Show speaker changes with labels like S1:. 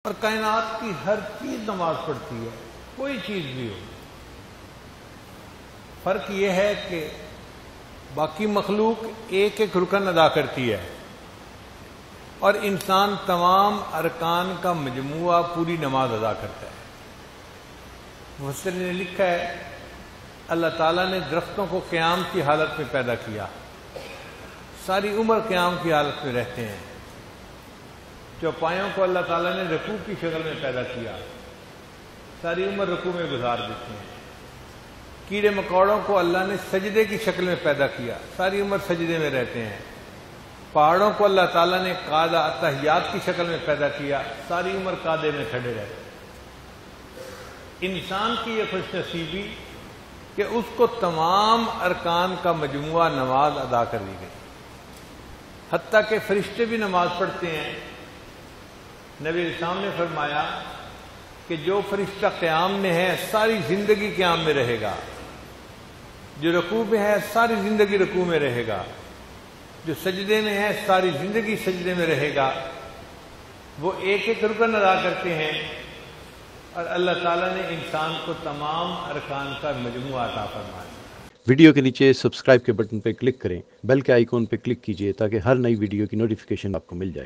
S1: اور کائنات کی ہر چیز نماز پڑھتی ہے، کوئی چیز بھی ہو۔ فرق یہ ہے کہ باقی مخلوق ایک ایک رکن ادا کرتی ہے اور انسان تمام ارکان کا مجموعہ پوری نماز ادا کرتا ہے۔ مفسر نے لکھا ہے اللہ تعالیٰ نے درختوں کو قیام کی حالت میں پیدا کیا، ساری عمر قیام کی حالت میں رہتے ہیں۔ چوپایوں کو اللہ تعالیٰ نے رکوع کی شکل میں پیدا کیا، ساری عمر رکوع میں گزار دیتے ہیں۔ کیڑے مکوڑوں کو اللہ نے سجدے کی شکل میں پیدا کیا، ساری عمر سجدے میں رہتے ہیں۔ پہاڑوں کو اللہ تعالیٰ نے قاعدہ اتحیات کی شکل میں پیدا کیا، ساری عمر قاعدے میں کھڑے رہتے ہیں۔ انسان کی یہ خوش نصیبی کہ اس کو تمام ارکان کا مجموعہ نماز ادا کر دی گئی، حتیٰ کہ فرشتے بھی نماز پڑھتے ہیں۔ نبی اسلام نے فرمایا کہ جو فرشتہ قیام میں ہے ساری زندگی قیام میں رہے گا، جو رکوع میں ہے ساری زندگی رکوع میں رہے گا، جو سجدے میں ہے ساری زندگی سجدے میں رہے گا۔ وہ ایک ایک رکن ادا کرتے ہیں اور اللہ تعالیٰ نے انسان کو تمام ارکان کا مجموعہ عطا فرمایا۔
S2: ویڈیو کے نیچے سبسکرائب کے بٹن پہ کلک کریں، بیل کے آئیکن پہ کلک کیجئے تاکہ ہر نئی ویڈیو کی نوٹیفیکیشن آپ کو مل جائے۔